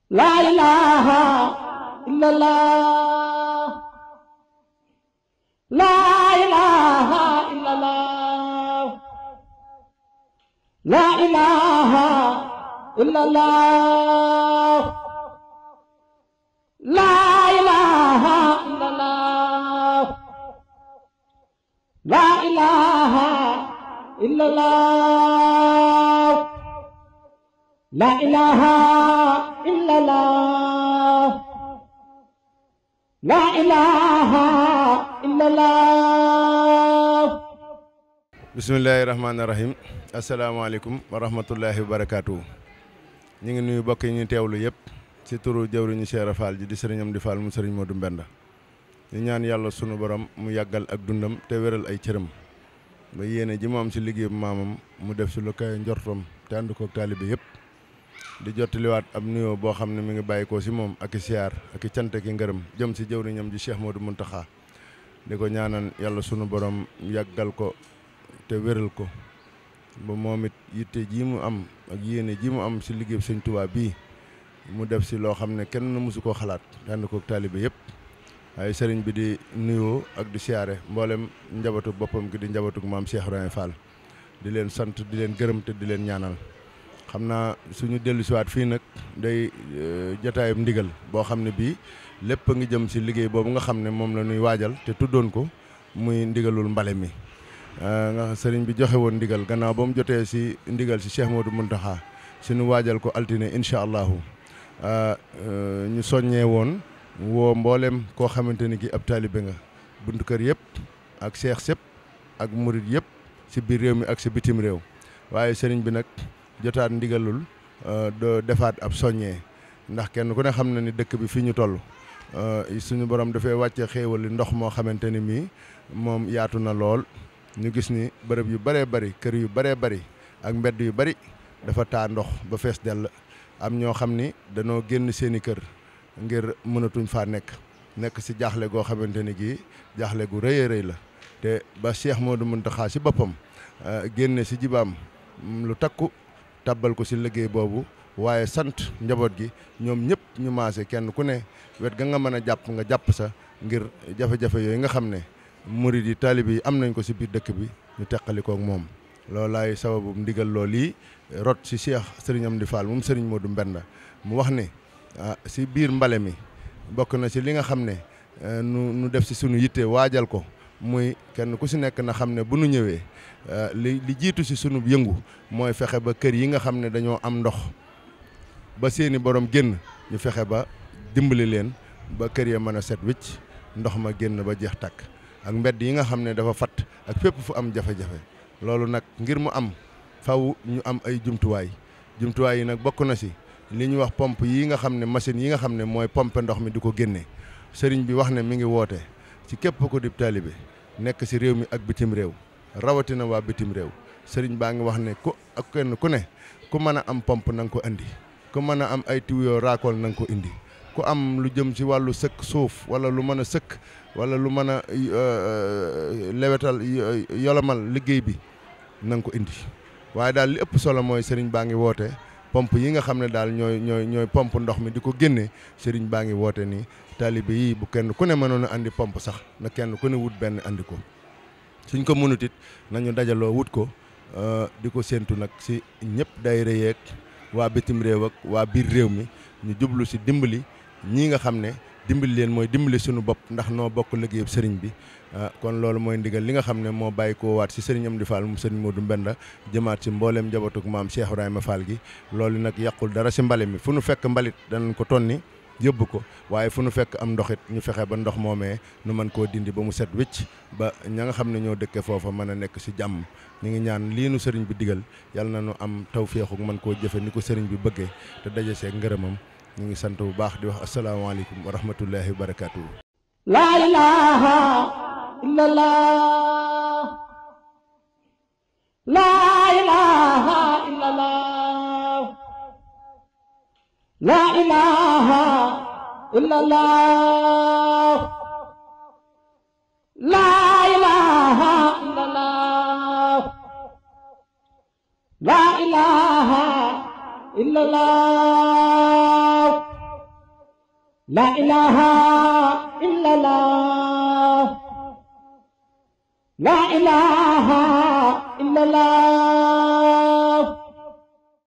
La ilaha illallah. La ilaha illallah. La ilaha illallah. La ilaha illallah. La ilaha illallah. La ilaha illallah. La ilaha illallah. Bismillahirrahmanirrahim. Assalamualaikum warahmatullahi wabarakatuh. Ñi ngi nuyu bokk yi ñu teewlu yépp ci turu jawriñu Cheikh Fall ji di sëriñam di Fall mu sëriñ Modou Mbenda. Ñu ñaan yàlla sunu borom mu yàggal ak dundam te wéral ay cëram ba yéene ji mu am ci liggéeyu maamam mu def ci lu kay njortom te ànd ko taalibe yépp di jottaliwaat ab nuyoo boo xam ne mi ngi bàyyi ko ci moom ak i siyaar ak i cant ki ngërëm jëm ci jawriñam ji Cheikh Modou Mountakha di ko ñaanal yàlla sunu borom yàggal ko te wéral ko ba moom it yitte ji mu am ak yéene ji mu am ci liggéeyu Sëñ Tuubaa bii mu def ci loo xam ne kenn mësu koo xalaat te ànd ko taalibe yépp waaye sëriñ bi di nuyoo ak di siyaare mboolem njabootu boppam gi di njabootu maam Cheikh Ibrahima Fall di leen sant di leen gërëm te di leen ñaanal xam naa suñu dellu siwaat fii nag day jotaayam ndigal boo xam ne bii lépp a ngi jëm ci liggéey boobu nga xam ne moom la ñuy waajal te tuddoon ko muy ndigalul mbale mi nga sëriñ bi joxe woon ndigal gannaaw ba mu jotee ci ndigal ci Cheikh Modou Mountakha suñu waajal ko altine incha allahu ñu soññee woon woo mboolem koo xamante ni ki ab taalibe nga buntu kër yëpp ak seex sëpp ak murit yëpp ci biir réew mi ak ci bitim réew waaye sëriñ bi nag jotaat ndigalul do defaat ab soññee ndax kenn ku ne xam na ni dëkk bi fii ñu toll suñu borom dafay wàcce xéewali ndox moo xamante ni mii moom yaatu na lool ñu gis ni bërëb yu bëree bëri kër yu bëree bëri ak mbedd yu bëri dafa taa ndox ba fees dell am ñoo xam ni danoo génn seeni kër ngir mënatuñ faa nekk ci jaaxle goo xamante ni gii jaaxle gu rëy a rëy la te ba Cheikh Modou Mountakha ci boppam génne ci jibaam lu takku tabbal ko ci liggéey boobu waaye sant njaboot gi ñoom ñëpp ñu maase kenn ku ne wet ga nga mën a jàpp nga jàpp sa ngir jafe-jafe yooyu nga xam ne murid yi taalibe yi am nañ ko ci biir dëkk bi ñu teqalikoo ak moom loolaay sababu ndigal loolu yi rot ci Cheikh Sëriñ Amdi Fall moom Sëriñ Modou Mbenda mu wax ne ci biir mbale mi bokk na ci li nga xam ne nu def ci sunu yitte waajal ko muy kenn ku ci nekk na xam ne bu nu ñëwee li jiitu ci sunu yëngu mooy fexe ba kër yi nga xam ne dañoo am ndox ba seeni borom génn ñu fexe ba dimbali leen ba kër ya mën a set wicc ndox ma génn ba jeex tàkk ak mbedd yi nga xam ne dafa fatt ak fépp fu am jafe-jafe loolu nag ngir mu am faw ñu am ay jumtuwaay yi nag bokk na ci li ñuy wax pompe yi nga xam ne machine yi nga xam ne mooy pompe ndox mi di ko génne sëriñ bi wax ne mi ngi woote ci képp ko di taalibe nekk ci réew mi ak bitim réew rawatina waa bitim réew sëriñ baa ngi wax ne ku ak kenn ku ne ku mën a am pompe na nga ko indi ku mën a am ay tuyaux raakool na nga ko indi ku am lu jëm ci wàllu sëkk suuf wala lu mën a sëkk wala lu mën a lewetal yolomal liggéey bi na nga ko indi waaye daal li ëpp solo mooy sëriñ baa ngi woote pompe yi nga xam ne daal ñooy pompe ndox mi di ko génne sëriñ baa ngi woote ni taalibe yi bu kenn ku ne mënoon a andi pompe sax na kenn ku ne wut benn andi ko suñ ko mënut it nañu dajaloo wut ko di ko séentu nag ci ñëpp daayira yeeg waa bitim réew ak waa biir réew mi ñu jublu ci dimbali ñii nga xam ne dimbali leen mooy dimbali suñu bopp ndax noo bokk liggéeyub sëriñ bi kon loolu mooy ndigal li nga xam ne moo bàyyi ko waat ci sëriñ Amdi Fall mu sëriñ Modou Mbenda jëmaat ci mbooleem njabootug maam Cheikh Ibrahima Fall gi loolu nag yàqul dara ci mbale mi fu nu fekk mbalit danañ ko tonni yóbbu ko waaye fu nu fekk am ndoxit ñu fexe ba ndox moomee nu mën koo dindi ba mu set wicc ba ña nga xam ne ñoo dëkke foofa mën a nekk ci jàmm ñu ngi ñaan lii nu sëriñ bi digal yàlla na nu am tawféexu mën koo jëfe ni ko sëriñ bi bëggee te daje see ngërëmam ñu ngi sant bu baax di wax asalaamaaleykum wa rahmatullahi wa barakaatu. La ilaha illallah. La ilaha illallah. La ilaha illallah. La ilaha illallah. La ilaha illallah. لا إله إلا الله لا إله إلا الله